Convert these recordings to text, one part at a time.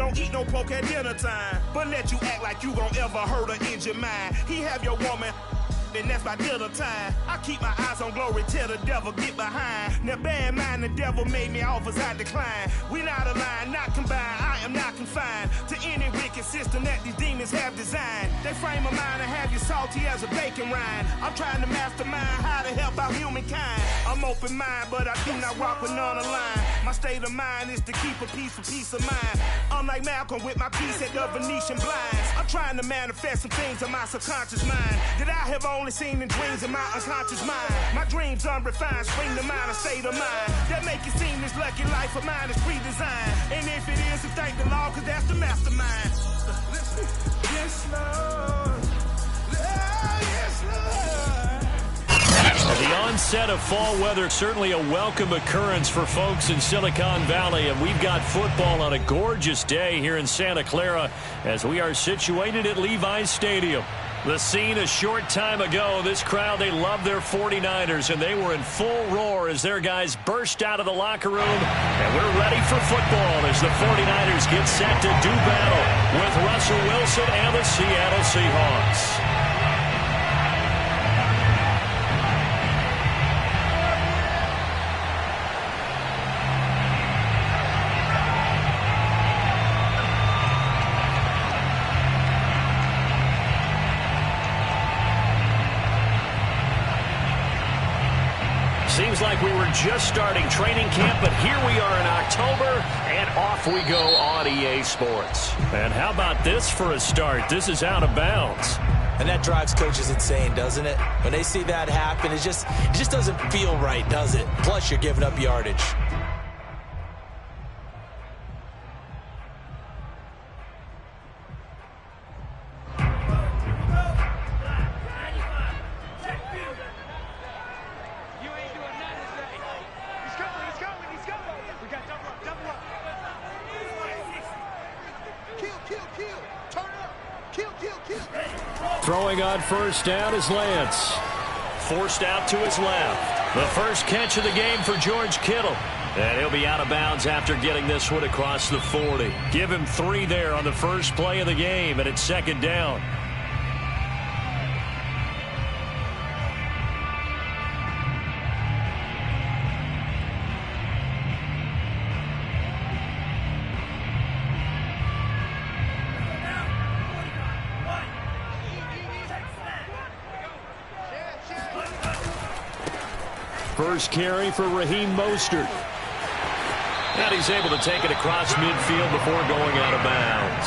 don't eat no pork at dinner time, but let you act like you gon' ever hurt or injure mine. He have your woman, and that's by dinner time. I keep my eyes on glory till the devil get behind. Now bear in mind the devil made me offers I decline. We not aligned, not combined, I am not confined to any wicked system that these demons have designed. They frame a mind and have you salty as a bacon rind. I'm trying to mastermind how to help out humankind. I'm open mind, but I do not rock with none aligned. My state of mind is to keep a peace for peace of mind. Unlike Malcolm with my piece at the Venetian blinds, I'm trying to manifest some things in my subconscious mind that I have only seen in dreams in my unconscious mind. My dreams unrefined, spring to mind, a state of mind that make it seem this lucky life of mine is pre-designed. And if it is, then thank the Lord, cause that's the mastermind. Yes, Lord. Yes, Lord. The onset of fall weather, certainly a welcome occurrence for folks in Silicon Valley, and we've got football on a gorgeous day here in Santa Clara as we are situated at Levi's Stadium. The scene a short time ago, this crowd, they love their 49ers, and they were in full roar as their guys burst out of the locker room. And we're ready for football as the 49ers get set to do battle with Russell Wilson and the Seattle Seahawks. Seems like we were just starting training camp, but here we are in October, and off we go on EA Sports. And how about this for a start? This is out of bounds. And that drives coaches insane, doesn't it? When they see that happen, it just doesn't feel right, does it? Plus, you're giving up yardage. Throwing on first down is Lance. Forced out to his left. The first catch of the game for George Kittle. And he'll be out of bounds after getting this one across the 40. Give him 3 there on the first play of the game, and it's second down. First carry for Raheem Mostert. And he's able to take it across midfield before going out of bounds.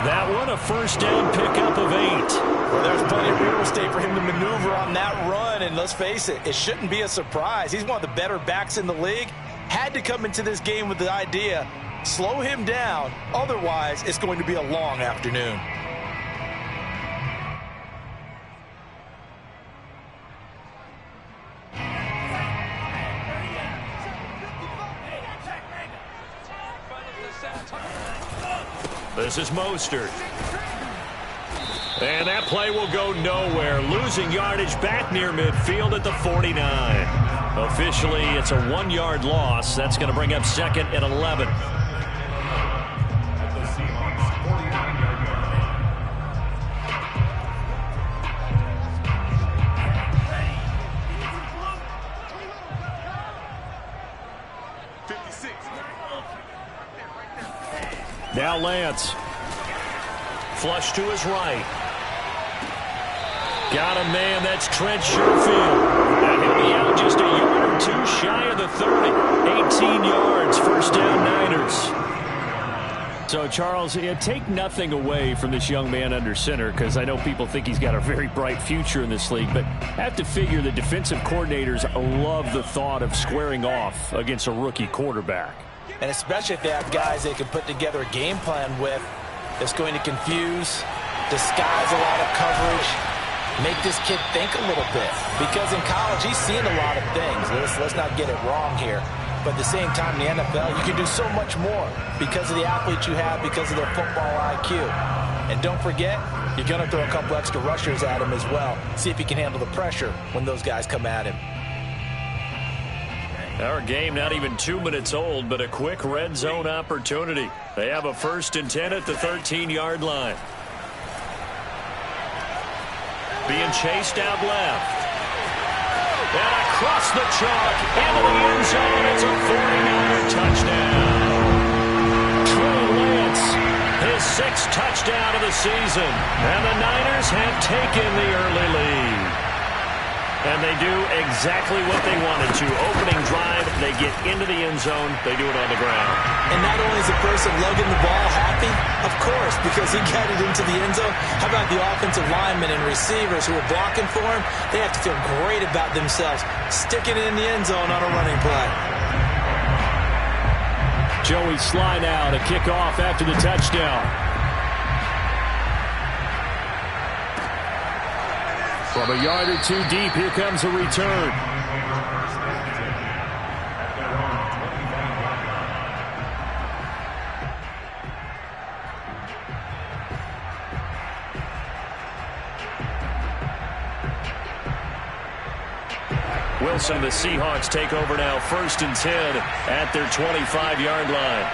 That one, a first down pickup of 8. Well, there's plenty of real estate for him to maneuver on that run, and let's face it, it shouldn't be a surprise. He's one of the better backs in the league. Had to come into this game with the idea, slow him down, otherwise it's going to be a long afternoon. This is Mostert. And that play will go nowhere. Losing yardage back near midfield at the 49. Officially, it's a 1-yard loss. That's going to bring up second and 11. Now Lance. Flush to his right. Got a man, that's Trent Sherfield. And he'll be out just a yard or 2 shy of the 30. 18 yards, first down Niners. So, Charles, take nothing away from this young man under center, because I know people think he's got a very bright future in this league, but I have to figure the defensive coordinators love the thought of squaring off against a rookie quarterback. And especially if they have guys they can put together a game plan with that's going to confuse, disguise a lot of coverage, make this kid think a little bit. Because in college, he's seen a lot of things. Let's not get it wrong here. But at the same time, in the NFL, you can do so much more because of the athletes you have, because of their football IQ. And don't forget, you're going to throw a couple extra rushers at him as well. See if he can handle the pressure when those guys come at him. Our game not even 2 minutes old, but a quick red zone opportunity. They have a 1st and 10 at the 13-yard line. Being chased out left. And across the chalk, into the end zone. It's a 49er touchdown. Trey Lance, his 6th touchdown of the season. And the Niners have taken the early lead. And they do exactly what they wanted to. Opening drive, they get into the end zone. They do it on the ground. And not only is the person lugging the ball happy, of course, because he got it into the end zone. How about the offensive linemen and receivers who are blocking for him? They have to feel great about themselves, sticking it in the end zone on a running play. Joey Sly now to kick off after the touchdown. From a yard or 2 deep, here comes a return. Wilson and the Seahawks take over now, 1st and 10 at their 25-yard line.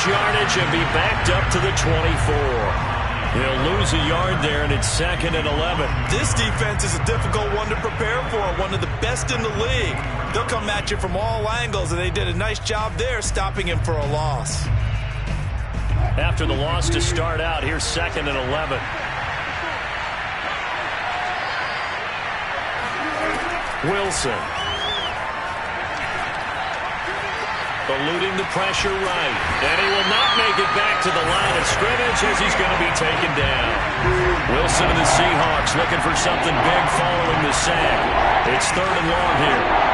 Yardage and be backed up to the 24. He'll lose a yard there, and it's 2nd and 11. This defense is a difficult one to prepare for, one of the best in the league. They'll come at you from all angles, and they did a nice job there stopping him for a loss. After the loss to start out, here's 2nd and 11. Wilson. Eluding the pressure right. And he will not make it back to the line of scrimmage as he's going to be taken down. Wilson and the Seahawks looking for something big following the sack. It's 3rd and long here.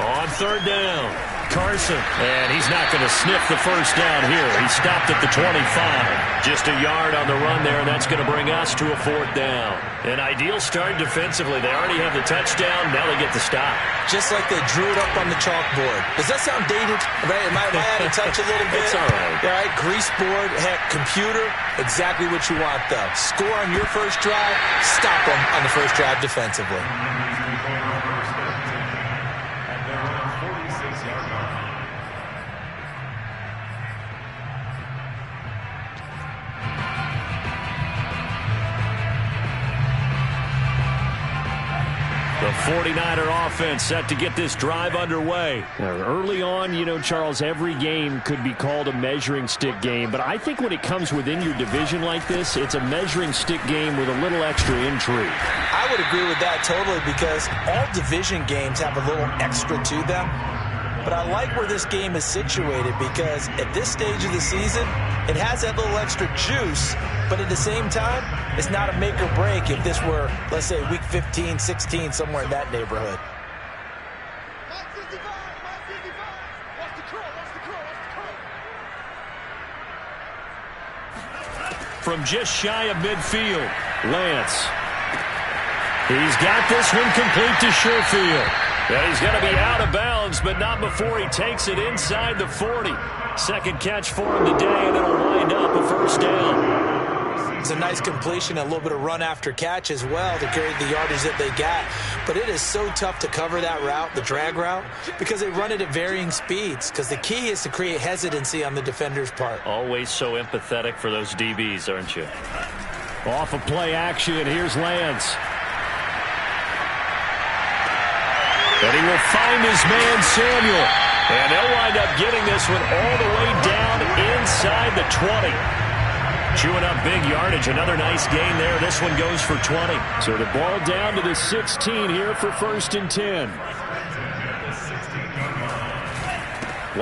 On 3rd down, Carson. And he's not going to sniff the 1st down here. He stopped at the 25. Just a yard on the run there, and that's going to bring us to a 4th down. An ideal start defensively. They already have the touchdown. Now they get the stop. Just like they drew it up on the chalkboard. Does that sound dated? Right? Am I out of touch a little bit? It's all right. All right, grease board, heck, computer, exactly what you want, though. Score on your 1st drive, stop them on the 1st drive defensively. The 49er offense set to get this drive underway. Now, early on, you know, Charles, every game could be called a measuring stick game. But I think when it comes within your division like this, it's a measuring stick game with a little extra intrigue. I would agree with that totally because all division games have a little extra to them. But I like where this game is situated because at this stage of the season, it has that little extra juice, but at the same time, it's not a make or break if this were, let's say, week 15, 16, somewhere in that neighborhood. From just shy of midfield, Lance. He's got this one complete to Sherfield. And he's going to be out of bounds, but not before he takes it inside the 40. 2nd catch for him today, and it'll wind up a 1st down. It's a nice completion, a little bit of run after catch as well to carry the yardage that they got. But it is so tough to cover that route, the drag route, because they run it at varying speeds. Because the key is to create hesitancy on the defender's part. Always so empathetic for those DBs, aren't you? Off of play action, here's Lance. And he will find his man, Samuel. And they'll wind up getting this one all the way down inside the 20. Chewing up big yardage. Another nice gain there. This one goes for 20. So the ball down to the 16 here for 1st and 10.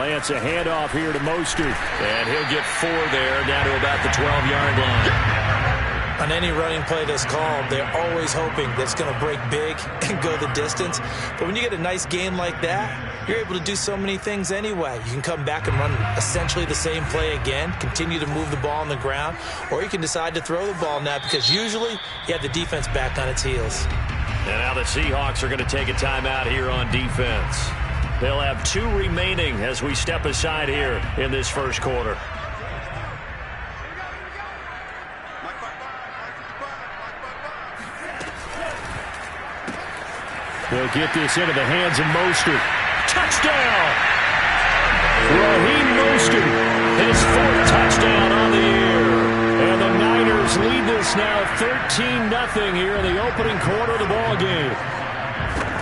Plants a handoff here to Mostert. And he'll get 4 there, down to about the 12-yard line. On any running play that's called, they're always hoping that it's going to break big and go the distance. But when you get a nice game like that, you're able to do so many things anyway. You can come back and run essentially the same play again, continue to move the ball on the ground, or you can decide to throw the ball now because usually you have the defense back on its heels. And now the Seahawks are going to take a timeout here on defense. They'll have 2 remaining as we step aside here in this first quarter. They'll get this into the hands of Mostert. Touchdown! Raheem Mostert, his 4th touchdown on the year. And the Niners lead this now 13-0 here in the opening quarter of the ball game.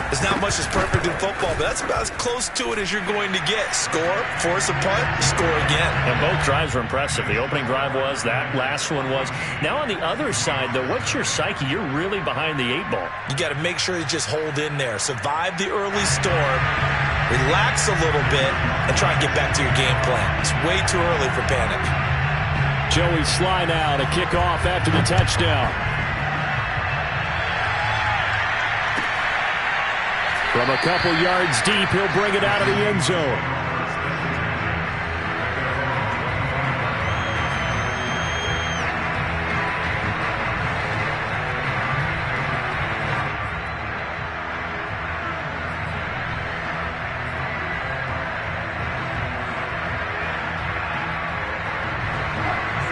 There's not much that's perfect in football, but that's about as close to it as you're going to get. Score, force a punt, score again. And both drives were impressive. The opening drive was, that last one was. Now on the other side, though, what's your psyche? You're really behind the 8 ball. You got to make sure you just hold in there. Survive the early storm, relax a little bit, and try and get back to your game plan. It's way too early for panic. Joey Sly now to kick off after the touchdown. From a couple yards deep, he'll bring it out of the end zone.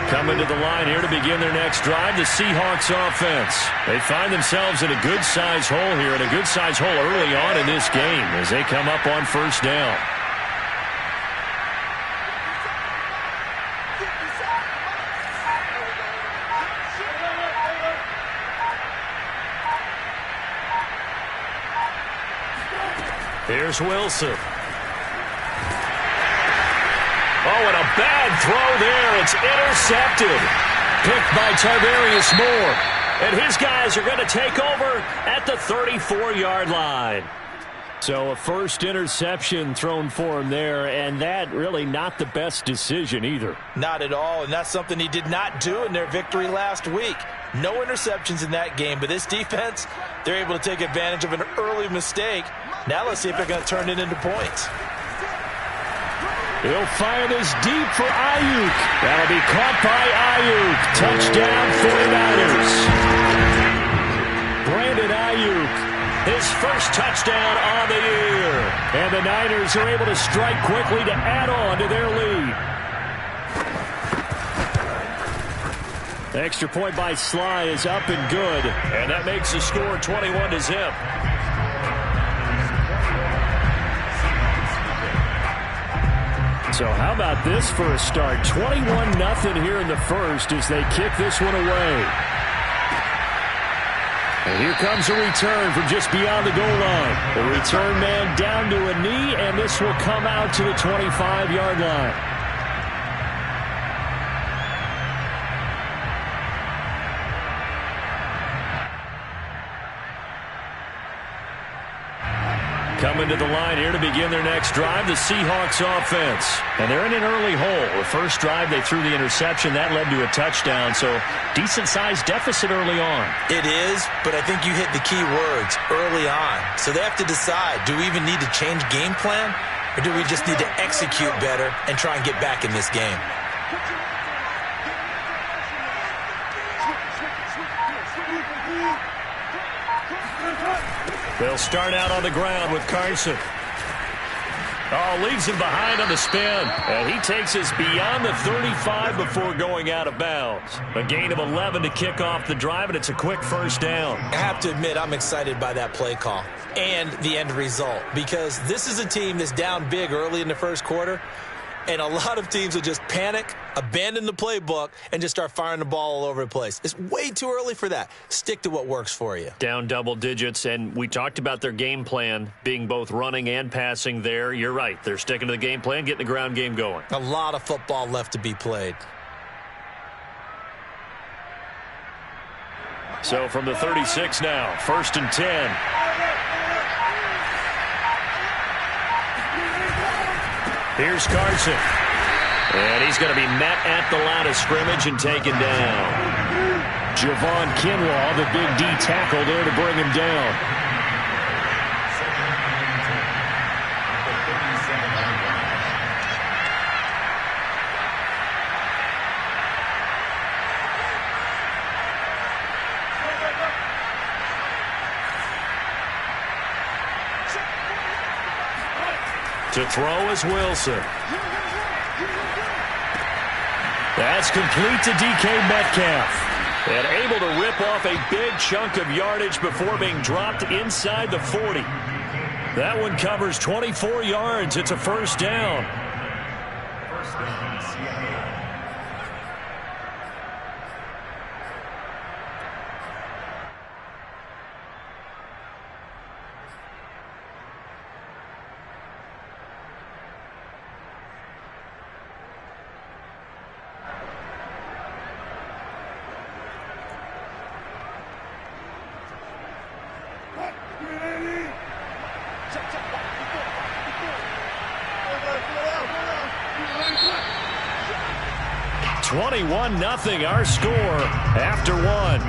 Coming to the line here to begin their next drive, the Seahawks offense. They find themselves in a good-sized hole here, and a good-sized hole early on in this game as they come up on first down. Here's Wilson. Oh, and a bad throw there. It's intercepted. Picked by Tarvarius Moore. And his guys are going to take over at the 34-yard line. So a first interception thrown for him there, and that really not the best decision either. Not at all, and that's something he did not do in their victory last week. No interceptions in that game, but this defense, they're able to take advantage of an early mistake. Now let's see if they're going to turn it into points. He'll fire this deep for Ayuk. That'll be caught by Ayuk. Touchdown 49ers. Brandon Ayuk, his first touchdown on the year. And the Niners are able to strike quickly to add on to their lead. The extra point by Sly is up and good. And that makes the score 21-0. So how about this for a start? 21-0 here in the first as they kick this one away. And here comes a return from just beyond the goal line. The return man down to a knee, and this will come out to the 25-yard line. Coming to the line here to begin their next drive, the Seahawks offense. And they're in an early hole. The first drive, they threw the interception. That led to a touchdown, so decent-sized deficit early on. It is, but I think you hit the key words, early on. So they have to decide, do we even need to change game plan, or do we just need to execute better and try and get back in this game? They'll start out on the ground with Carson. Oh, leaves him behind on the spin. And he takes us beyond the 35 before going out of bounds. A gain of 11 to kick off the drive, and it's a quick first down. I have to admit, I'm excited by that play call and the end result, because this is a team that's down big early in the first quarter, and a lot of teams will just panic, abandon the playbook, and just start firing the ball all over the place. It's way too early for that. Stick to what works for you. Down double digits, and we talked about their game plan being both running and passing there. You're right. They're sticking to the game plan, getting the ground game going. A lot of football left to be played. So from the 36 now, 1st and 10. Here's Carson. And he's going to be met at the line of scrimmage and taken down. Javon Kinlaw, the big D tackle there to bring him down. To throw is Wilson. That's complete to DK Metcalf. And able to rip off a big chunk of yardage before being dropped inside the 40. That one covers 24 yards. It's a first down. Nothing, our score after one.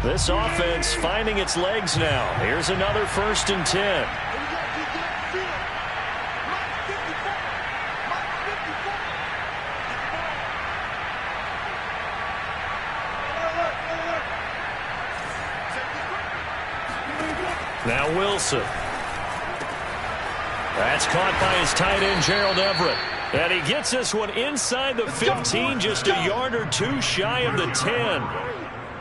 This offense finding its legs now. Here's another 1st and 10. Now Wilson. That's caught by his tight end, Gerald Everett. And he gets this one inside the 15, just a yard or two shy of the 10.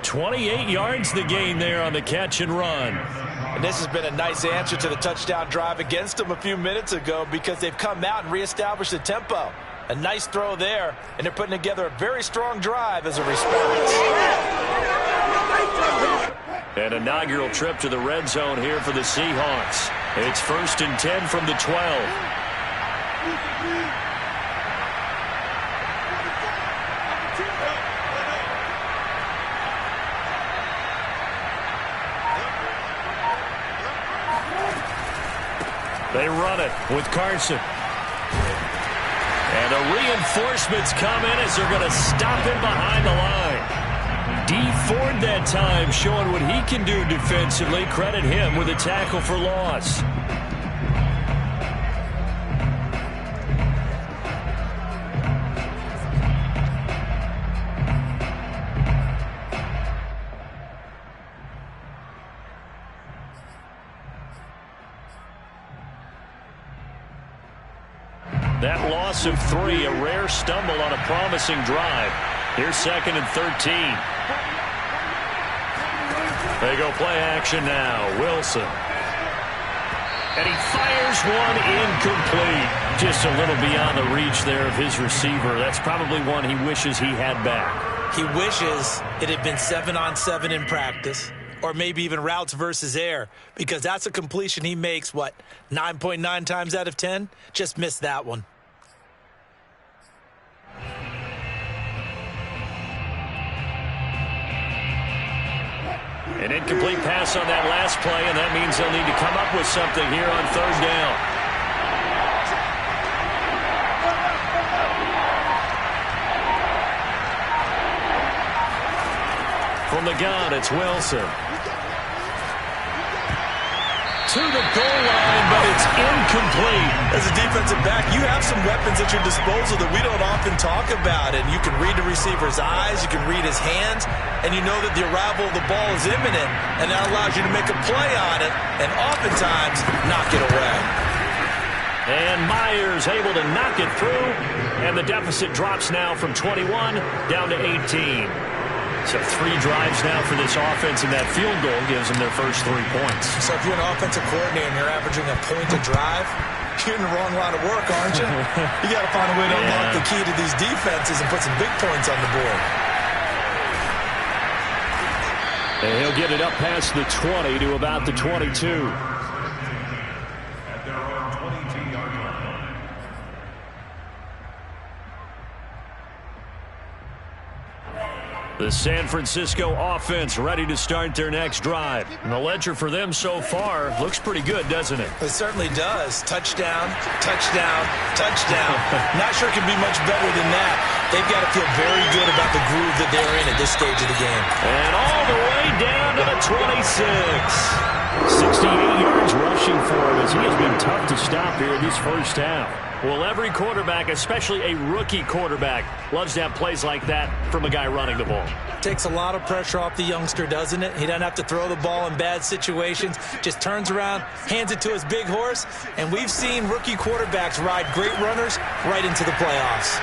28 yards the gain there on the catch and run. And this has been a nice answer to the touchdown drive against them a few minutes ago because they've come out and reestablished the tempo. A nice throw there, and they're putting together a very strong drive as a response. An inaugural trip to the red zone here for the Seahawks. It's 1st and 10 from the 12. They run it with Carson. And the reinforcements come in as they're going to stop him behind the line. D. Ford that time showing what he can do defensively. Credit him with a tackle for loss. That loss of 3, a rare stumble on a promising drive. Here's 2nd and 13. They go play action now. Wilson. And he fires one incomplete. Just a little beyond the reach there of his receiver. That's probably one he wishes he had back. He wishes it had been 7-on-7 in practice, or maybe even routes versus air, because that's a completion he makes, 9.9 times out of 10? Just missed that one. An incomplete pass on that last play, and that means they'll need to come up with something here on 3rd down. From the gun, it's Wilson. To the goal line, but it's incomplete. As a defensive back, you have some weapons at your disposal that we don't often talk about. And you can read the receiver's eyes, you can read his hands, and you know that the arrival of the ball is imminent, and that allows you to make a play on it and oftentimes knock it away. And Myers able to knock it through, and the deficit drops now from 21 down to 18. So 3 drives now for this offense, and that field goal gives them their first 3 points. So if you're an offensive coordinator and you're averaging a point a drive, you're in the wrong line of work, aren't you? You got to find a way to unlock the key to these defenses and put some big points on the board. And he'll get it up past the 20 to about the 22. The San Francisco offense ready to start their next drive. And the ledger for them so far looks pretty good, doesn't it? It certainly does. Touchdown, touchdown, touchdown. Not sure it can be much better than that. They've got to feel very good about the groove that they're in at this stage of the game. And all the way down to the 26. 68 yards rushing for him as he has been tough to stop here in this first half. Well, every quarterback, especially a rookie quarterback, loves to have plays like that from a guy running the ball. Takes a lot of pressure off the youngster, doesn't it? He doesn't have to throw the ball in bad situations. Just turns around, hands it to his big horse. And we've seen rookie quarterbacks ride great runners right into the playoffs.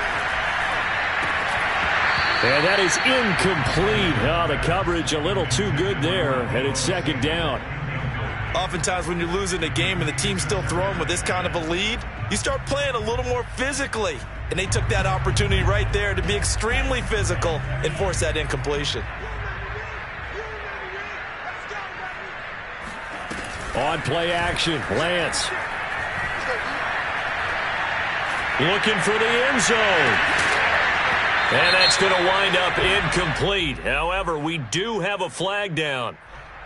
And that is incomplete. Oh, the coverage a little too good there, and it's second down. Oftentimes when you're losing a game and the team's still throwing with this kind of a lead, you start playing a little more physically. And they took that opportunity right there to be extremely physical and force that incompletion. On play action, Lance. Looking for the end zone. And that's going to wind up incomplete. However, we do have a flag down.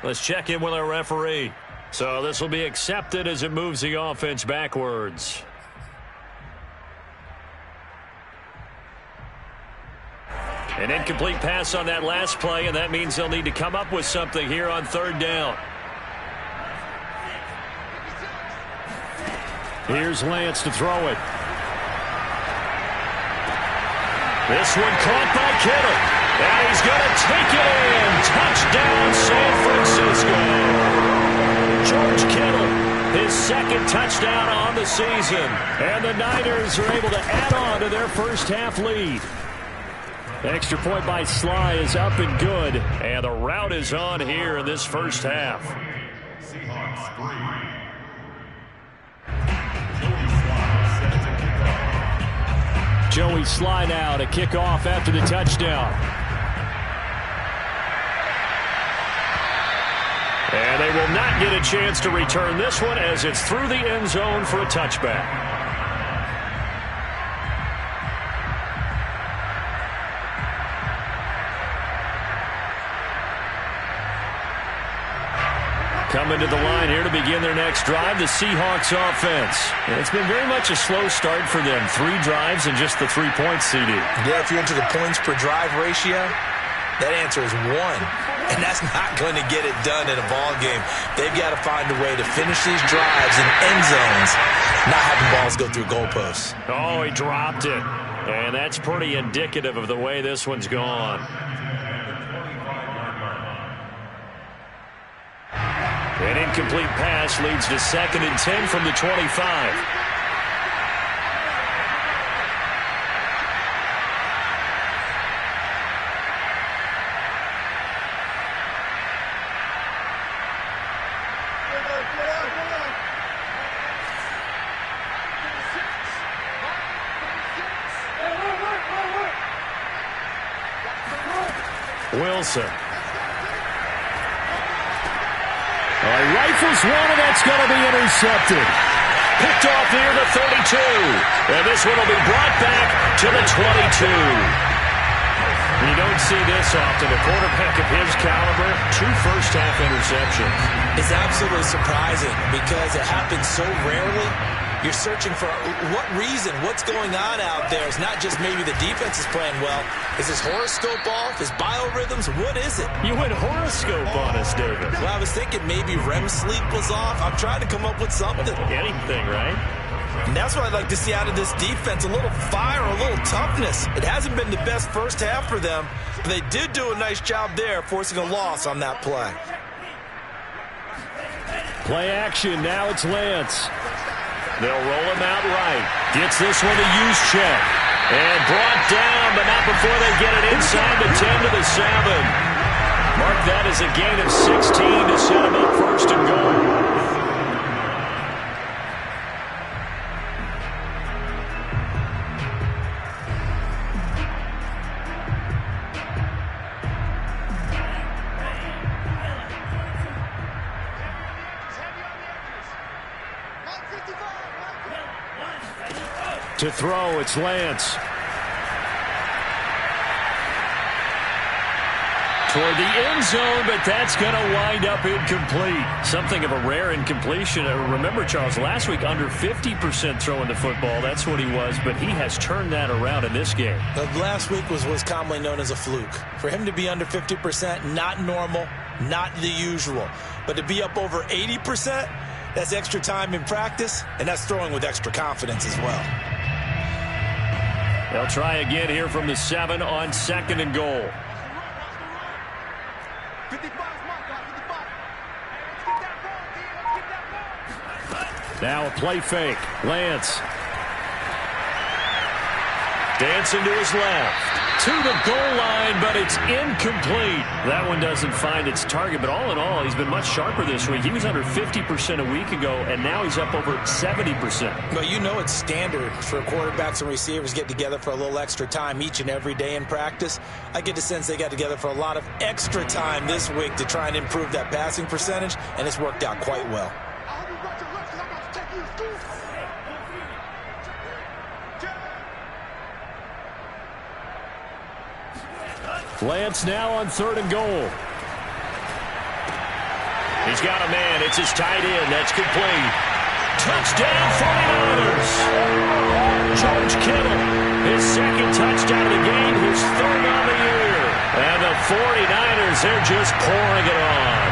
Let's check in with our referee. So this will be accepted as it moves the offense backwards. An incomplete pass on that last play, and that means they'll need to come up with something here on third down. Here's Lance to throw it. This one caught by Kittle. And he's going to take it in. Touchdown, San Francisco. George Kittle, his second touchdown on the season. And the Niners are able to add on to their first half lead. Extra point by Sly is up and good. And the route is on here in this first half. Joey Sly now to kick off after the touchdown. And they will not get a chance to return this one as it's through the end zone for a touchback. Coming to the line here to begin their next drive, the Seahawks offense. And it's been very much a slow start for them. 3 drives and just the 3 points, CD. Yeah, if you're into the points per drive ratio, that answer is 1. And that's not going to get it done in a ball game. They've got to find a way to finish these drives in end zones, not having balls go through goalposts. Oh, he dropped it. And that's pretty indicative of the way this one's gone. An incomplete pass leads to 2nd and 10 from the 25. Wilson. Rifles one, and that's going to be intercepted. Picked off near the 32. And this one will be brought back to the 22. You don't see this often. A quarterback of his caliber, 2 first-half interceptions. It's absolutely surprising because it happens so rarely. You're searching for what reason, what's going on out there. It's not just maybe the defense is playing well. Is his horoscope off? His biorhythms? What is it? You went horoscope on us, David. Well, I was thinking maybe REM sleep was off. I'm trying to come up with something. Anything, right? And that's what I'd like to see out of this defense. A little fire, a little toughness. It hasn't been the best first half for them, but they did do a nice job there, forcing a loss on that play. Play action. Now it's Lance. They'll roll him out right. Gets this one to Juszczyk. And brought down, but not before they get it inside the 10 to the 7. Mark that as a gain of 16 to set him up first and goal. To throw, it's Lance. toward the end zone, but that's going to wind up incomplete. Something of a rare incompletion. Remember, Charles, last week under 50% throwing the football. That's what he was, but he has turned that around in this game. Last week was commonly known as a fluke. For him to be under 50%, not normal, not the usual. But to be up over 80%, that's extra time in practice, and that's throwing with extra confidence as well. They'll try again here from the 7 on 2nd and goal. Now a play fake. Lance. Dancing to his left. To the goal line, but it's incomplete. That one doesn't find its target, but all in all, he's been much sharper this week. He was under 50% a week ago, and now he's up over 70%. Well, you know it's standard for quarterbacks and receivers get together for a little extra time each and every day in practice. I get the sense they got together for a lot of extra time this week to try and improve that passing percentage, and it's worked out quite well. Lance now on 3rd and goal. He's got a man. It's his tight end. That's complete. Touchdown 49ers. George Kittle, his 2nd touchdown of the game, his 3rd on the year. And the 49ers, they're just pouring it on.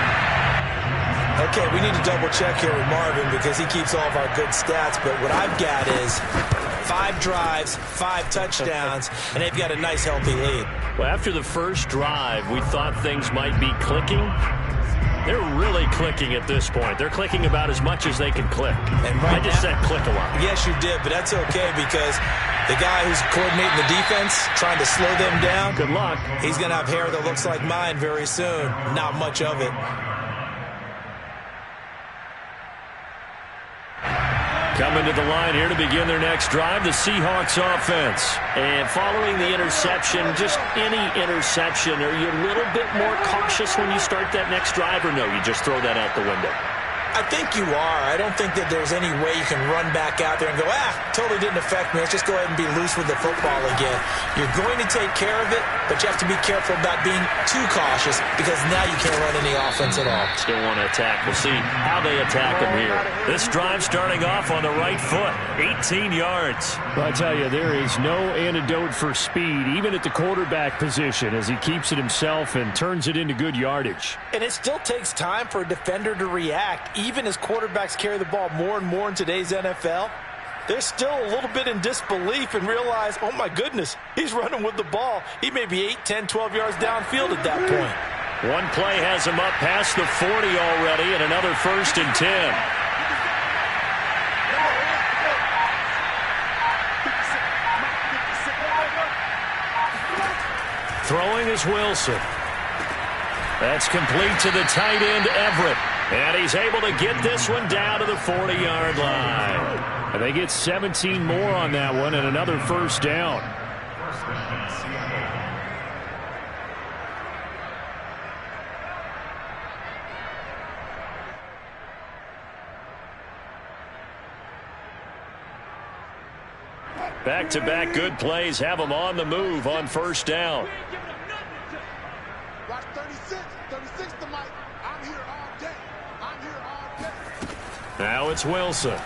Okay, we need to double check here with Marvin because he keeps all of our good stats, but what I've got is 5 drives, 5 touchdowns, and they've got a nice healthy lead. Well, after the first drive, we thought things might be clicking. They're really clicking at this point. They're clicking about as much as they can click. And I just said click a lot. Yes, you did, but that's okay because the guy who's coordinating the defense, trying to slow them down. Good luck. He's going to have hair that looks like mine very soon. Not much of it. Coming to the line here to begin their next drive, the Seahawks offense. And following the interception, just any interception, are you a little bit more cautious when you start that next drive, or no, you just throw that out the window? I think you are. I don't think that there's any way you can run back out there and go, totally didn't affect me. Let's just go ahead and be loose with the football again. You're going to take care of it, but you have to be careful about being too cautious because now you can't run any offense at all. Still want to attack. We'll see how they attack them here. This drive starting off on the right foot, 18 yards. Well, I tell you, there is no antidote for speed, even at the quarterback position, as he keeps it himself and turns it into good yardage. And it still takes time for a defender to react. Even as quarterbacks carry the ball more and more in today's NFL, they're still a little bit in disbelief and realize, oh my goodness, he's running with the ball. He may be 8, 10, 12 yards downfield at that point. One play has him up past the 40 already, and another 1st and 10. Throwing is Wilson. That's complete to the tight end, Everett. And he's able to get this one down to the 40-yard line. And they get 17 more on that one and another 1st down. Back-to-back good plays have them on the move on 1st down. Watch 36 to Mike. I'm here all day. I'm here all day. Now it's Wilson.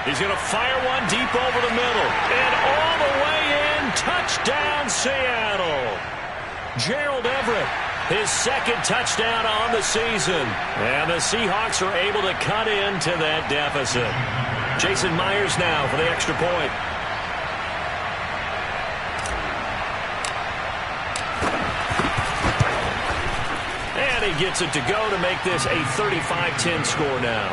He's going to fire one deep over the middle. And all the way in, touchdown Seattle. Gerald Everett, his 2nd touchdown on the season. And the Seahawks are able to cut into that deficit. Jason Myers now for the extra point. And he gets it to go to make this a 35-10 score now.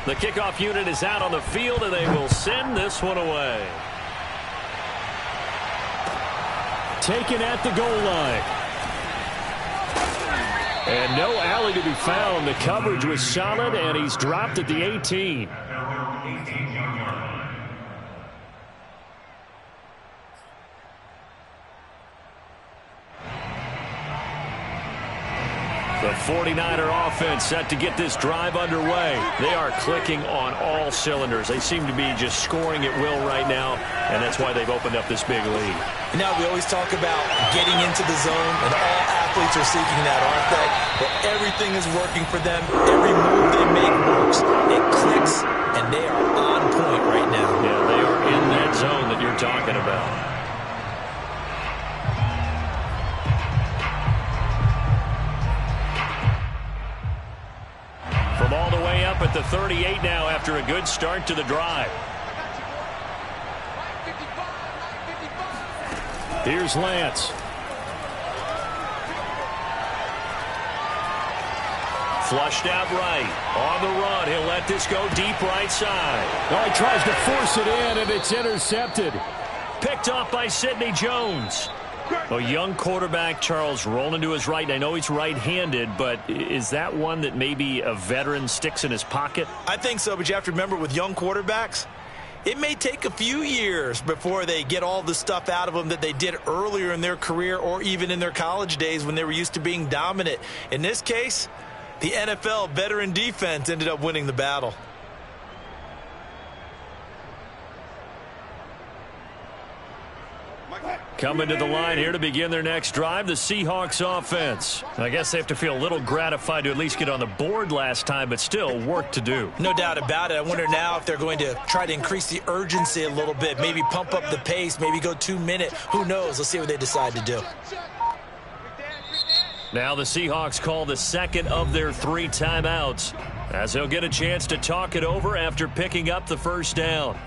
The kickoff unit is out on the field, and they will send this one away. Taken at the goal line. And no alley to be found. The coverage was solid, and he's dropped at the 18. The 49er offense set to get this drive underway. They are clicking on all cylinders. They seem to be just scoring at will right now, and that's why they've opened up this big lead. Now, we always talk about getting into the zone, and all athletes are seeking that, aren't they? But everything is working for them. Every move they make works. It clicks, and they are on point right now. Yeah, they are in that zone that you're talking about. From all the way up at the 38 now after a good start to the drive. Here's Lance. Flushed out right. On the run. He'll let this go deep right side. Oh, he tries to force it in, and it's intercepted. Picked off by Sidney Jones. A young quarterback, Charles, rolling to his right. I know he's right-handed, but is that one that maybe a veteran sticks in his pocket? I think so, but you have to remember with young quarterbacks, it may take a few years before they get all the stuff out of them that they did earlier in their career or even in their college days when they were used to being dominant. In this case, the NFL veteran defense ended up winning the battle. Coming to the line here to begin their next drive, the Seahawks offense. I guess they have to feel a little gratified to at least get on the board last time, but still work to do. No doubt about it. I wonder now if they're going to try to increase the urgency a little bit, maybe pump up the pace, maybe go 2 minute. Who knows? Let's see what they decide to do. Now the Seahawks call the second of their 3 timeouts, as they'll get a chance to talk it over after picking up the first down.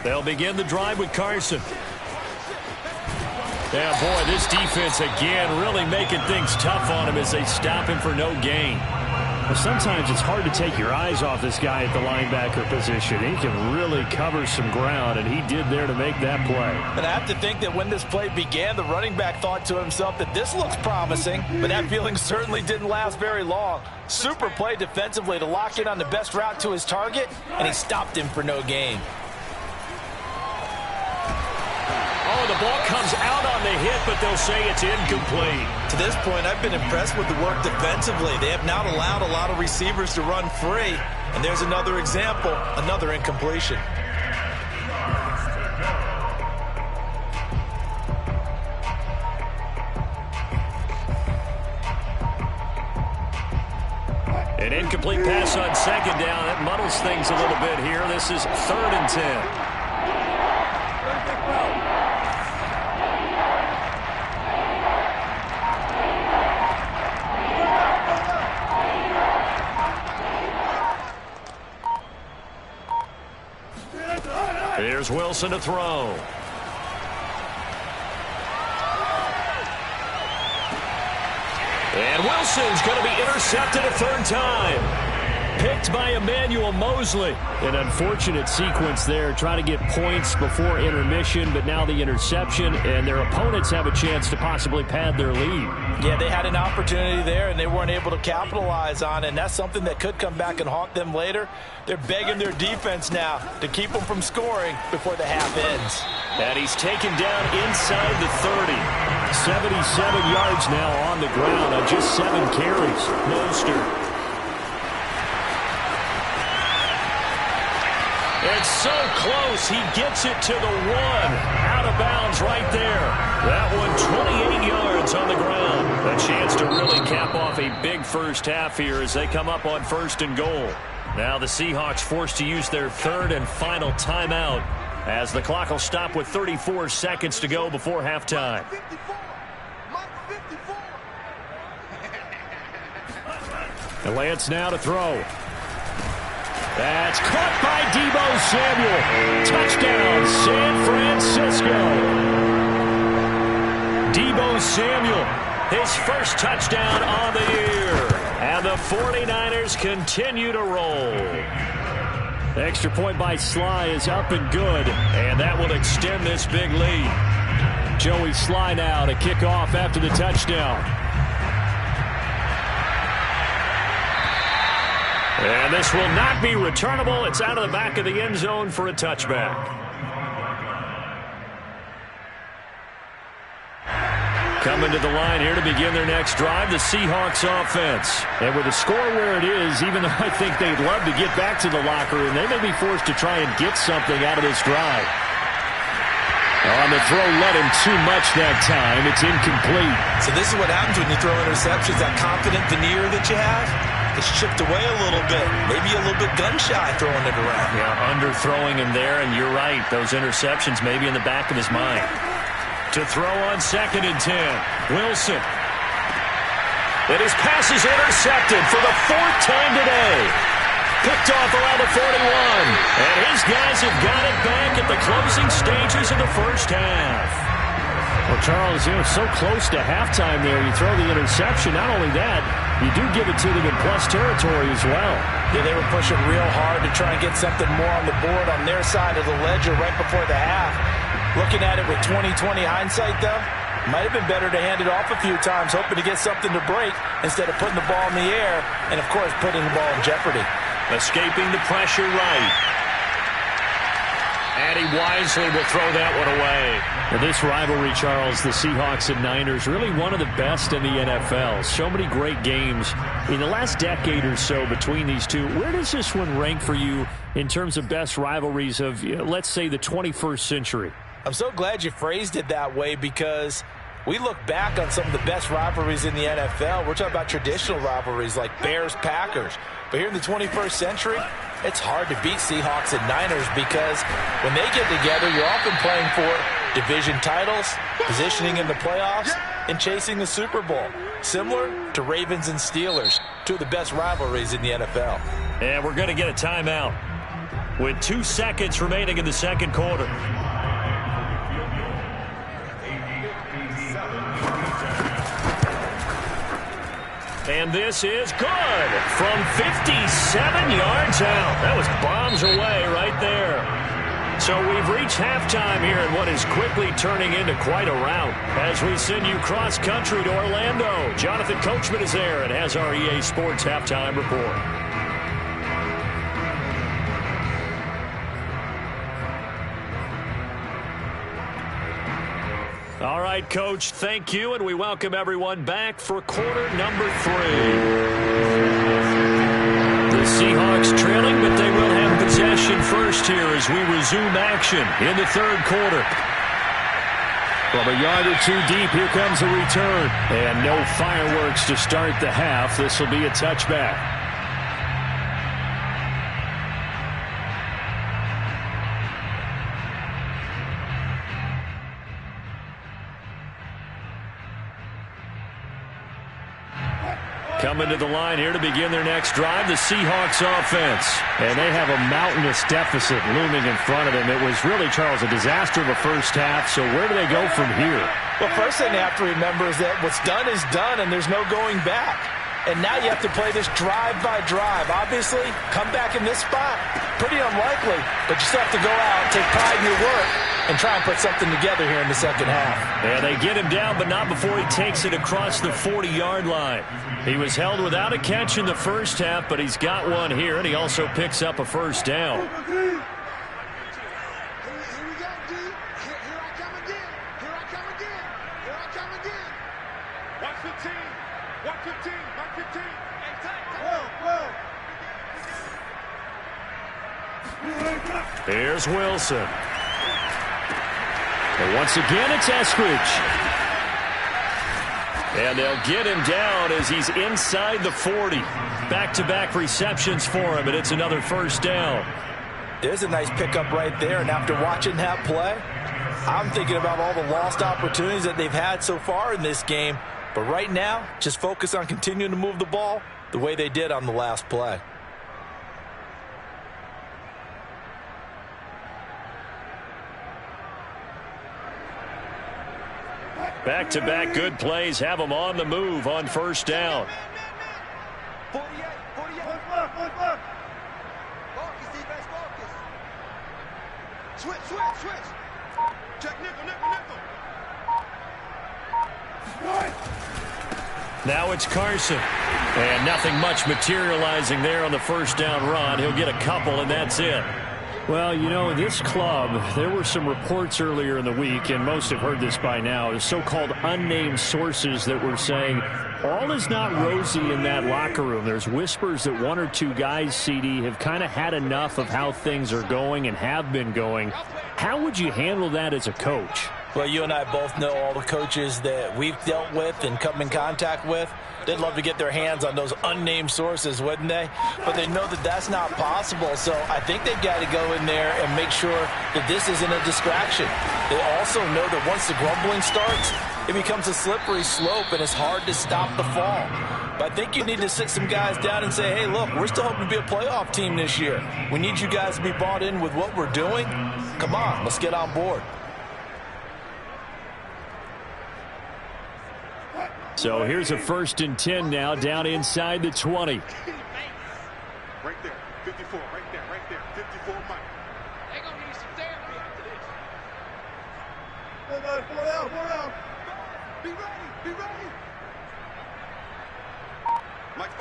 They'll begin the drive with Carson. Yeah, boy, this defense again really making things tough on him as they stop him for no gain. Well, sometimes it's hard to take your eyes off this guy at the linebacker position. He can really cover some ground, and he did there to make that play. And I have to think that when this play began, the running back thought to himself that this looks promising, but that feeling certainly didn't last very long. Super play defensively to lock in on the best route to his target, and he stopped him for no gain. Oh, the ball comes out on the hit, but they'll say it's incomplete. To this point, I've been impressed with the work defensively. They have not allowed a lot of receivers to run free. And there's another example, another incompletion. An incomplete pass on second down. That muddles things a little bit here. This is 3rd and 10. Here's Wilson to throw. And Wilson's going to be intercepted a 3rd time. Picked by Emmanuel Mosley. An unfortunate sequence there, trying to get points before intermission, but now the interception, and their opponents have a chance to possibly pad their lead. Yeah, they had an opportunity there, and they weren't able to capitalize on it, and that's something that could come back and haunt them later. They're begging their defense now to keep them from scoring before the half ends. And he's taken down inside the 30. 77 yards now on the ground on just 7 carries. Mostert. It's so close. He gets it to the 1. Out of bounds right there. That one 28 yards on the ground. A chance to really cap off a big first half here as they come up on 1st and goal. Now the Seahawks forced to use their 3rd and final timeout as the clock will stop with 34 seconds to go before halftime. And Lance now to throw. That's caught by Deebo Samuel. Touchdown, San Francisco. Deebo Samuel, his first touchdown on the year. And the 49ers continue to roll. The extra point by Sly is up and good, and that will extend this big lead. Joey Sly now to kick off after the touchdown. And this will not be returnable. It's out of the back of the end zone for a touchback. Coming to the line here to begin their next drive, the Seahawks offense. And with the score where it is, even though I think they'd love to get back to the locker room, they may be forced to try and get something out of this drive. On the throw, led him too much that time. It's incomplete. So this is what happens when you throw interceptions. That confident veneer that you have, it's chipped away a little bit. Maybe a little bit gun-shy throwing it around. Yeah, underthrowing him there, and you're right. Those interceptions may be in the back of his mind. To throw on 2nd and 10. Wilson. And his pass is intercepted for the 4th time today. Picked off around the 41. And his guys have got it back at the closing stages of the first half. Well, Charles, so close to halftime there. You throw the interception. Not only that, you do give it to them in plus territory as well. Yeah, they were pushing real hard to try and get something more on the board on their side of the ledger right before the half. Looking at it with 20/20 hindsight, though, might have been better to hand it off a few times, hoping to get something to break instead of putting the ball in the air and, of course, putting the ball in jeopardy. Escaping the pressure right. And he wisely will throw that one away. Well, this rivalry, Charles, the Seahawks and Niners, really one of the best in the NFL. So many great games in the last decade or so between these two. Where does this one rank for you in terms of best rivalries of, let's say, the 21st century? I'm so glad you phrased it that way because we look back on some of the best rivalries in the NFL. We're talking about traditional rivalries like Bears-Packers. But here in the 21st century, it's hard to beat Seahawks and Niners because when they get together, you're often playing for division titles, positioning in the playoffs, and chasing the Super Bowl. Similar to Ravens and Steelers, two of the best rivalries in the NFL. And we're going to get a timeout with 2 seconds remaining in the second quarter. And this is good from 57 yards out. That was bombs away right there. So we've reached halftime here in what is quickly turning into quite a rout. As we send you cross-country to Orlando, Jonathan Coachman is there and has our EA Sports Halftime Report. All right, Coach, thank you, and we welcome everyone back for quarter number 3. The Seahawks trailing, but they will have possession first here as we resume action in the third quarter. From a yard or two deep, here comes a return. And no fireworks to start the half. This will be a touchback. Coming to the line here to begin their next drive, the Seahawks offense. And they have a mountainous deficit looming in front of them. It was really, Charles, a disaster of a first half. So where do they go from here? Well, first thing they have to remember is that what's done is done, and there's no going back. And now you have to play this drive by drive. Obviously, come back in this spot, pretty unlikely, but you still have to go out, take pride in your work, and try and put something together here in the second half. Yeah, they get him down, but not before he takes it across the 40-yard line. He was held without a catch in the first half, but he's got one here, and he also picks up a first down. Here's Wilson. And once again, it's Eskridge. And they'll get him down as he's inside the 40. Back-to-back receptions for him, and it's another first down. There's a nice pickup right there, and after watching that play, I'm thinking about all the lost opportunities that they've had so far in this game. But right now, just focus on continuing to move the ball the way they did on the last play. Back-to-back good plays have them on the move on first down. 48. Focus, defense, focus. Switch. Check nickel. Now it's Carson. And nothing much materializing there on the first down run. He'll get a couple, and that's it. Well, you know, this club, there were some reports earlier in the week, and most have heard this by now, the so-called unnamed sources that were saying all is not rosy in that locker room. There's whispers that one or two guys, CD, have kind of had enough of how things are going and have been going. How would you handle that as a coach? Well, you and I both know all the coaches that we've dealt with and come in contact with. They'd love to get their hands on those unnamed sources, wouldn't they? But they know that that's not possible. So I think they've got to go in there and make sure that this isn't a distraction. They also know that once the grumbling starts, it becomes a slippery slope and it's hard to stop the fall. But I think you need to sit some guys down and say, hey, look, we're still hoping to be a playoff team this year. We need you guys to be bought in with what we're doing. Come on, let's get on board. So here's a 1st and 10 now, down inside the 20. Right there, 54, right there, 54, Mike. They're going to need some therapy after this. Four down. Be ready. Mike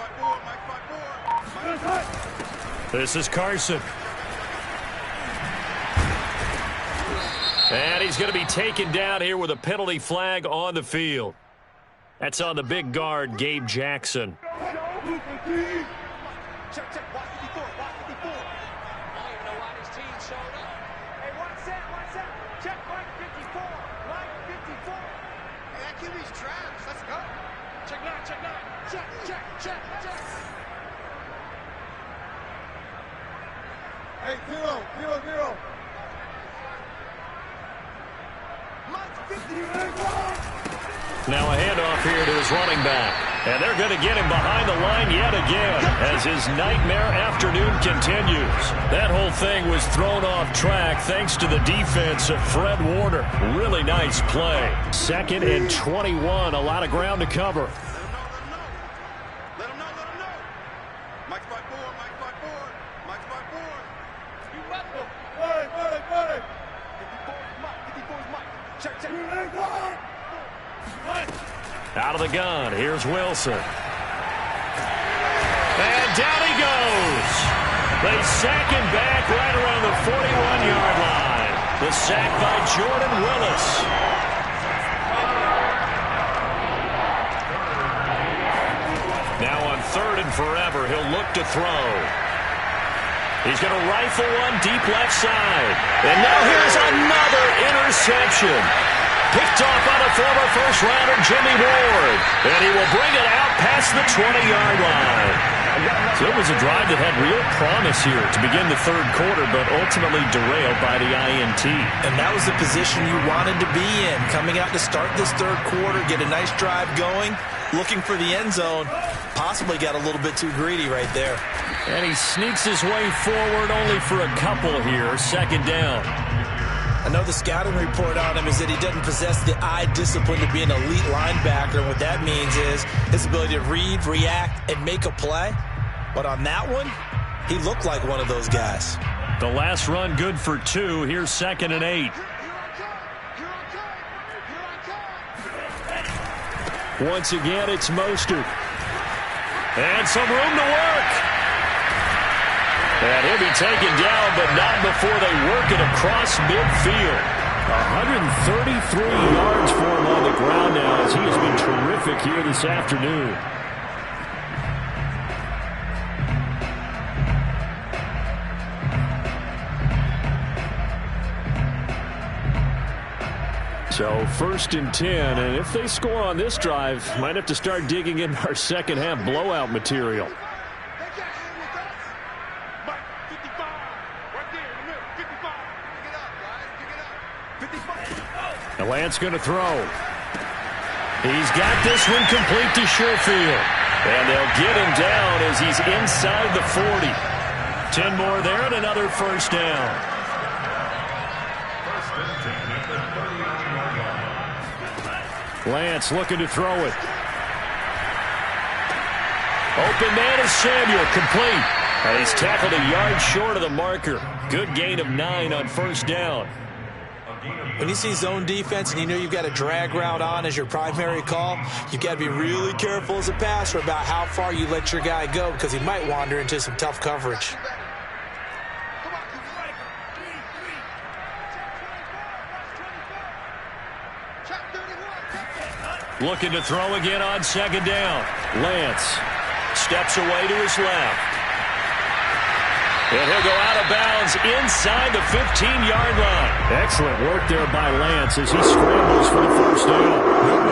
5-4. This is Carson. And he's going to be taken down here with a penalty flag on the field. That's on the big guard, Gabe Jackson. Check, watch 54. I don't even know why this team showed up. Hey, what's that? Check Mike 54. Mike 54. Hey, that QB's trash. Let's go. Check 9. Check. Hey, 0. Mike 54. Now a handoff here to his running back. And they're going to get him behind the line yet again as his nightmare afternoon continues. That whole thing was thrown off track thanks to the defense of Fred Warner. Really nice play. 2nd and 21. A lot of ground to cover. Let him know. Mike 5-4. You left him. Buddy. 54's Mike. Check. Out of the gun, here's Wilson. And down he goes. They sack him back right around the 41-yard line. The sack by Jordan Willis. Now on 3rd and forever, he'll look to throw. He's going to rifle one deep left side. And now here's another interception. Picked off by the former first-rounder Jimmy Ward. And he will bring it out past the 20-yard line. So it was a drive that had real promise here to begin the 3rd quarter, but ultimately derailed by the INT. And that was the position you wanted to be in. Coming out to start this 3rd quarter, get a nice drive going, looking for the end zone. Possibly got a little bit too greedy right there. And he sneaks his way forward only for a couple here. 2nd down. I know the scouting report on him is that he doesn't possess the eye discipline to be an elite linebacker. And what that means is his ability to read, react, and make a play. But on that one, he looked like one of those guys. The last run good for 2. Here's 2nd and 8. Once again, it's Mostert. And some room to work. And he'll be taken down, but not before they work it across midfield. 133 yards for him on the ground now as he has been terrific here this afternoon. So 1st and 10, and if they score on this drive, might have to start digging in our second half blowout material. The Lance going to throw. He's got this one complete to Sherfield. And they'll get him down as he's inside the 40. 10 more there and another 1st down. Lance looking to throw it. Open man is Samuel, complete. And he's tackled a yard short of the marker. Good gain of 9 on first down. When you see zone defense and you know you've got a drag route on as your primary call, you've got to be really careful as a passer about how far you let your guy go because he might wander into some tough coverage. Looking to throw again on second down. Lance steps away to his left. And he'll go out of bounds inside the 15-yard line. Excellent work there by Lance as he scrambles for the first down.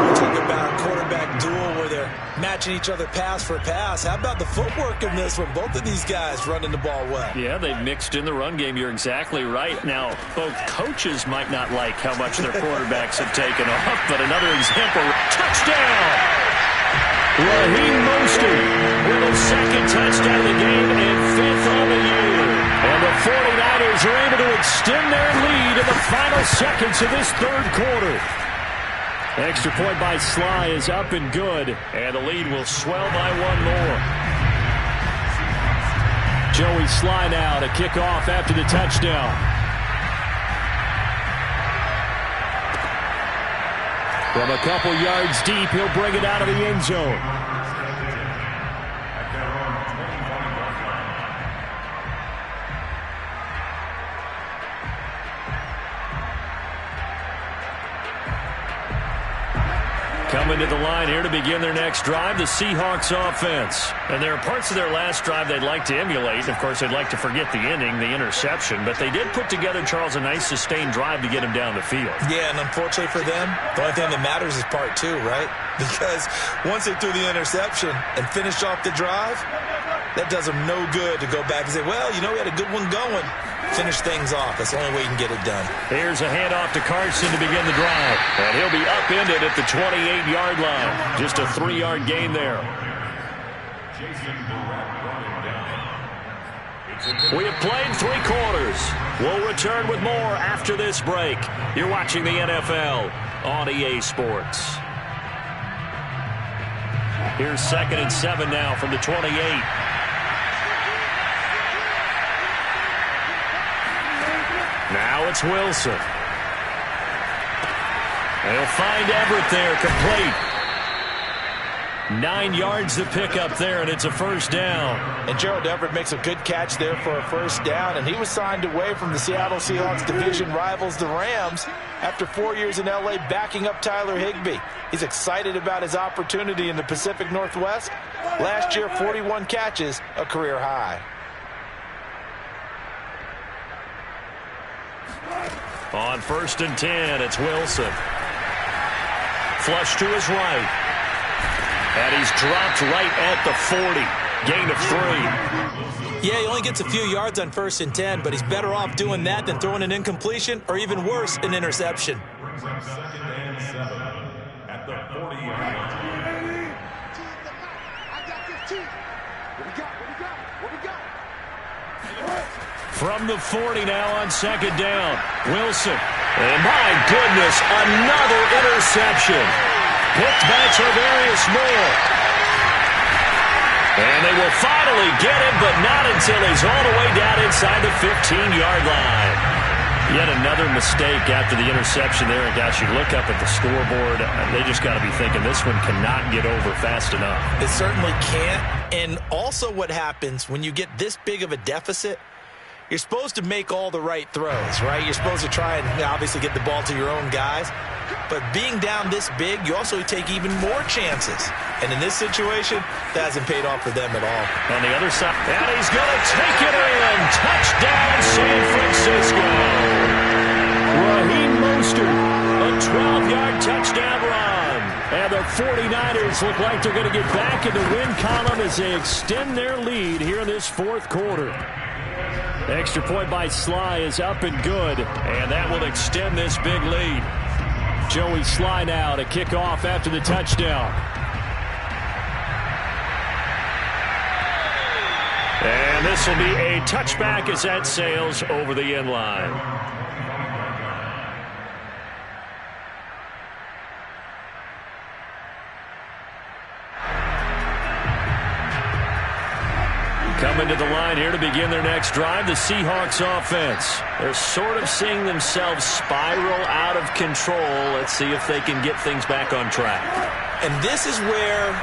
We're talking about a quarterback duel where they're matching each other pass for pass. How about the footwork in this one? Both of these guys running the ball well. Yeah, they've mixed in the run game. You're exactly right. Now, both coaches might not like how much their quarterbacks have taken off, but another example. Touchdown! Raheem Mostert with his second touchdown of the game and 5th on the year. And the 49ers are able to extend their lead in the final seconds of this third quarter. Extra point by Sly is up and good, and the lead will swell by 1 more. Joey Sly now to kick off after the touchdown. From a couple yards deep, he'll bring it out of the end zone. Coming to the line here to begin their next drive, the Seahawks offense. And there are parts of their last drive they'd like to emulate. Of course, they'd like to forget the inning, the interception. But they did put together, Charles, a nice sustained drive to get him down the field. Yeah, and unfortunately for them, the only thing that matters is part 2, right? Because once they threw the interception and finished off the drive, that does them no good to go back and say, well, you know, we had a good one going. Finish things off. That's the only way you can get it done. Here's a handoff to Carson to begin the drive. And he'll be upended at the 28-yard line. Just a 3-yard gain there. We have played 3 quarters. We'll return with more after this break. You're watching the NFL on EA Sports. Here's 2nd and 7 now from the 28. Now it's Wilson. They'll find Everett there, complete. 9 yards to pick up there, and it's a first down. And Gerald Everett makes a good catch there for a first down, and he was signed away from the Seattle Seahawks division rivals, the Rams, after 4 years in L.A. backing up Tyler Higbee. He's excited about his opportunity in the Pacific Northwest. Last year, 41 catches, a career high. On 1st and 10, it's Wilson. Flush to his right. And he's dropped right at the 40. Gain of 3. Yeah, he only gets a few yards on 1st and 10, but he's better off doing that than throwing an incompletion or even worse, an interception. Brings up 2nd and 7 at the 40-yard line. I got 15. What we got? From the 40 now on 2nd down. Wilson. And my goodness, another interception. Picked by Tarvarius Moore. And they will finally get him, but not until he's all the way down inside the 15-yard line. Yet another mistake after the interception there. And gosh, you look up at the scoreboard, they just got to be thinking this one cannot get over fast enough. It certainly can't. And also what happens when you get this big of a deficit, you're supposed to make all the right throws, right? You're supposed to try and obviously get the ball to your own guys. But being down this big, you also take even more chances. And in this situation, that hasn't paid off for them at all. On the other side, and he's going to take it in. Touchdown, San Francisco. Raheem Mostert, a 12-yard touchdown run. And the 49ers look like they're going to get back in the win column as they extend their lead here in this 4th quarter. Extra point by Sly is up and good, and that will extend this big lead. Joey Sly now to kick off after the touchdown. And this will be a touchback as that sails over the end line. Coming to the line here to begin their next drive, the Seahawks offense. They're sort of seeing themselves spiral out of control. Let's see if they can get things back on track. And this is where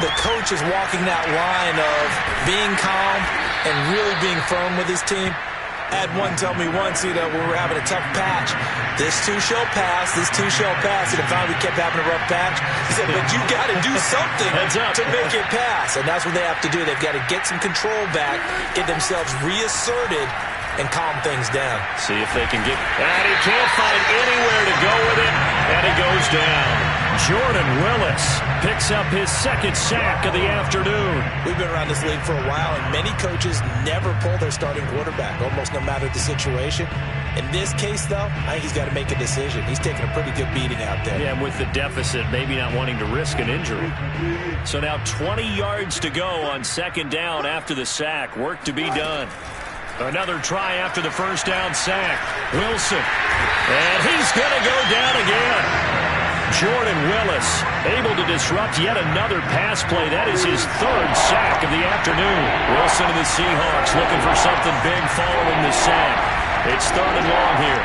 the coach is walking that line of being calm and really being firm with his team. I had one tell me once, when we were having a tough patch, this too shall pass, this too shall pass. And finally we kept having a rough patch. He said, but you got to do something to make it pass. And that's what they have to do. They've got to get some control back, get themselves reasserted, and calm things down. See if they can get... And he can't find anywhere to go with it, and he goes down. Jordan Willis picks up his second sack of the afternoon. We've been around this league for a while, and many coaches never pull their starting quarterback, almost no matter the situation. In this case, though, I think he's got to make a decision. He's taking a pretty good beating out there. Yeah, and with the deficit, maybe not wanting to risk an injury. So now 20 yards to go on second down after the sack. Work to be done. Another try after the first down sack. Wilson. And he's going to go down again. Jordan Willis able to disrupt yet another pass play. That is his third sack of the afternoon. Wilson and the Seahawks looking for something big following the sack. It's third and long here.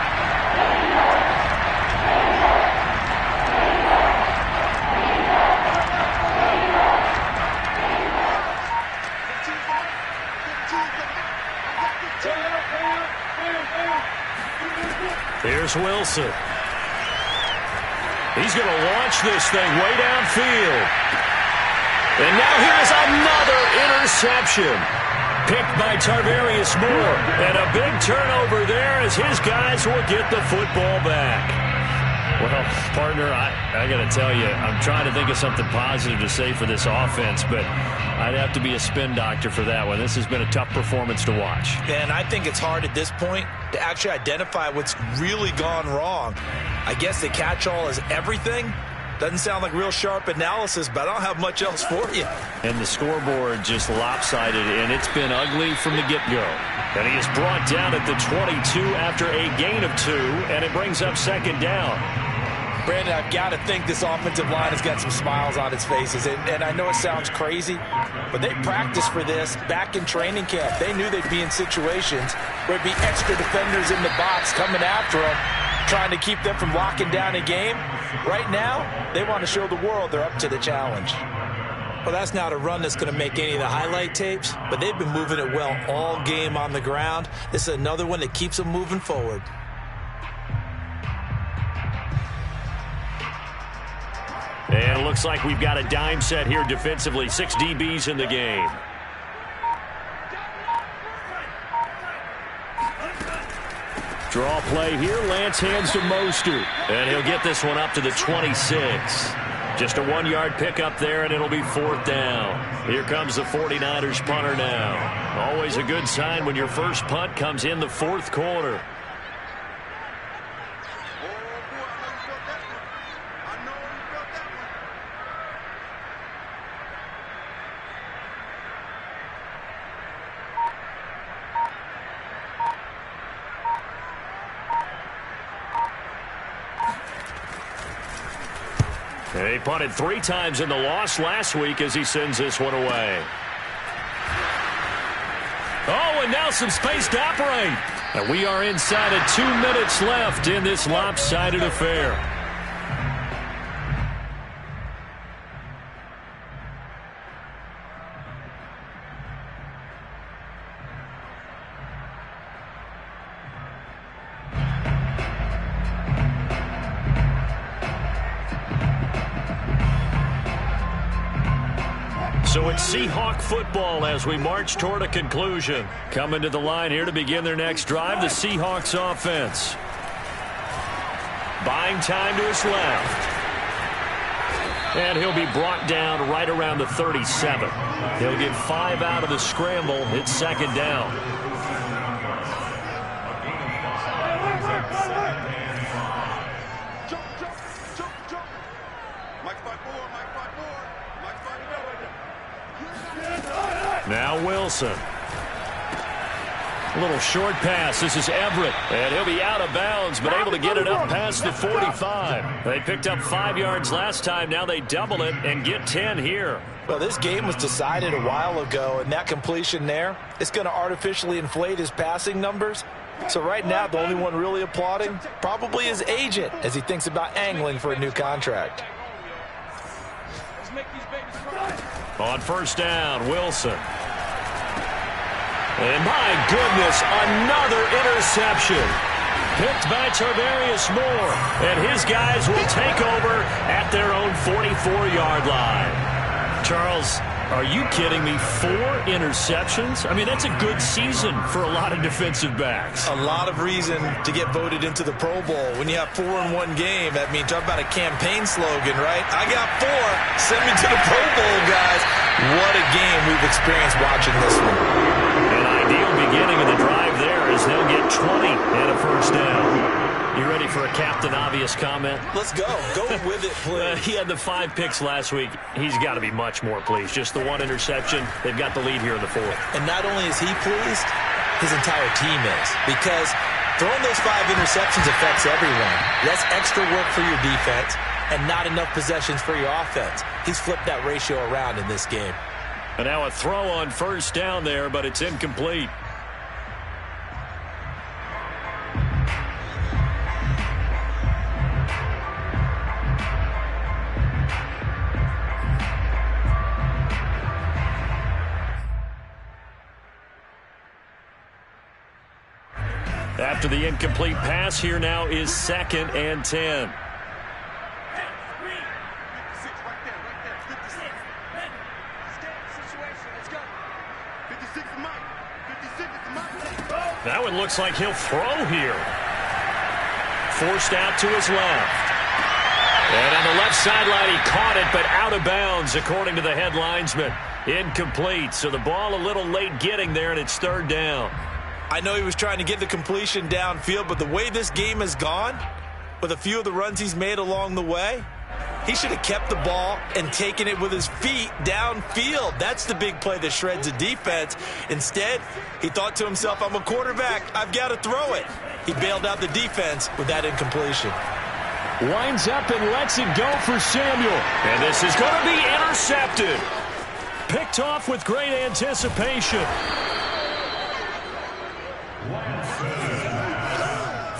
Here's Wilson. He's going to launch this thing way downfield. And now here's another interception. Picked by Tarvarius Moore. And a big turnover there as his guys will get the football back. Well, partner, I got to tell you, I'm trying to think of something positive to say for this offense, but I'd have to be a spin doctor for that one. This has been a tough performance to watch. And I think it's hard at this point to actually identify what's really gone wrong. I guess the catch-all is everything. Doesn't sound like real sharp analysis, but I don't have much else for you. And the scoreboard just lopsided, and it's been ugly from the get-go. And he is brought down at the 22 after a gain of 2, and it brings up second down. Brandon, I've got to think this offensive line has got some smiles on its faces. And I know it sounds crazy, but they practiced for this back in training camp. They knew they'd be in situations where it'd be extra defenders in the box coming after them, trying to keep them from locking down a game. Right now, they want to show the world they're up to the challenge. Well, that's not a run that's going to make any of the highlight tapes, but they've been moving it well all game on the ground. This is another one that keeps them moving forward. And it looks like we've got a dime set here defensively. 6 DBs in the game. Draw play here. Lance hands to Mostert. And he'll get this one up to the 26. Just a 1-yard pickup there, and it'll be fourth down. Here comes the 49ers punter now. Always a good sign when your first punt comes in the fourth quarter. He punted 3 times in the loss last week as he sends this one away. Oh, and now some space to operate. And we are inside of 2 minutes left in this lopsided affair. So it's Seahawk football as we march toward a conclusion. Coming to the line here to begin their next drive, the Seahawks offense. Buying time to his left. And he'll be brought down right around the 37. He'll get 5 out of the scramble. It's second down. Now Wilson. A little short pass. This is Everett. And he'll be out of bounds, but able to get it up past the 45. They picked up 5 yards last time. Now they double it and get 10 here. Well, this game was decided a while ago, and that completion there is going to artificially inflate his passing numbers. So right now, the only one really applauding probably his agent as he thinks about angling for a new contract. On first down, Wilson. And my goodness, another interception. Picked by Tarvarius Moore. And his guys will take over at their own 44-yard line. Charles, are you kidding me? 4 interceptions? I mean, that's a good season for a lot of defensive backs. A lot of reason to get voted into the Pro Bowl. When you have 4 in one game, that means talk about a campaign slogan, right? I got 4. Send me to the Pro Bowl, guys. What a game we've experienced watching this one. An ideal beginning of the drive there as they'll get 20 and a first down. You ready for a Captain Obvious comment? Let's go. Go with it, please. He had the 5 picks last week. He's got to be much more pleased. Just the 1 interception. They've got the lead here in the 4th. And not only is he pleased, his entire team is. Because throwing those 5 interceptions affects everyone. That's extra work for your defense and not enough possessions for your offense. He's flipped that ratio around in this game. And now a throw on first down there, but it's incomplete. After the incomplete pass, here now is 2nd and 10. That one looks like he'll throw here. Forced out to his left. And on the left sideline, he caught it, but out of bounds, according to the head linesman. Incomplete, so the ball a little late getting there, and it's 3rd down. I know he was trying to get the completion downfield, but the way this game has gone, with a few of the runs he's made along the way, he should have kept the ball and taken it with his feet downfield. That's the big play that shreds the defense. Instead, he thought to himself, I'm a quarterback. I've got to throw it. He bailed out the defense with that incompletion. Winds up and lets it go for Samuel. And this is going to be intercepted. Picked off with great anticipation.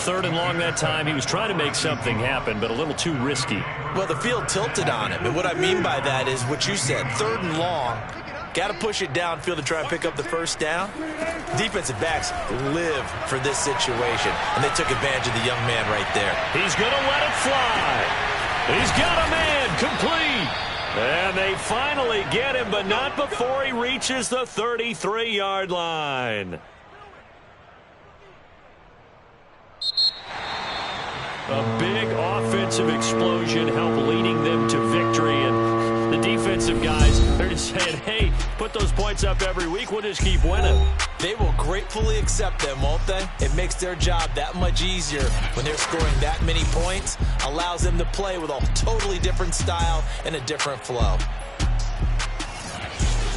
3rd and long that time. He was trying to make something happen, but a little too risky. Well, the field tilted on him. And what I mean by that is what you said. 3rd and long. Got to push it downfield to try and pick up the first down. Defensive backs live for this situation, and they took advantage of the young man right there. He's going to let it fly. He's got a man complete. And they finally get him, but not before he reaches the 33-yard line. A big offensive explosion helped leading them to victory, and the defensive guys, they're just saying, hey, put those points up every week, we'll just keep winning. They will gratefully accept them, won't they? It makes their job that much easier when they're scoring that many points, allows them to play with a totally different style and a different flow.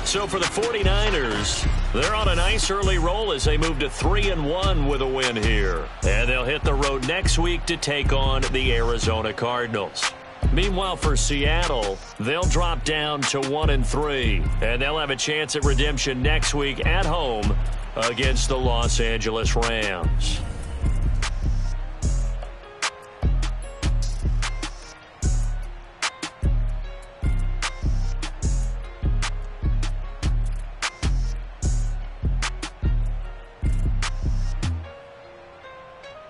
So for the 49ers, they're on a nice early roll as they move to 3-1 with a win here. And they'll hit the road next week to take on the Arizona Cardinals. Meanwhile, for Seattle, they'll drop down to 1-3. And they'll have a chance at redemption next week at home against the Los Angeles Rams.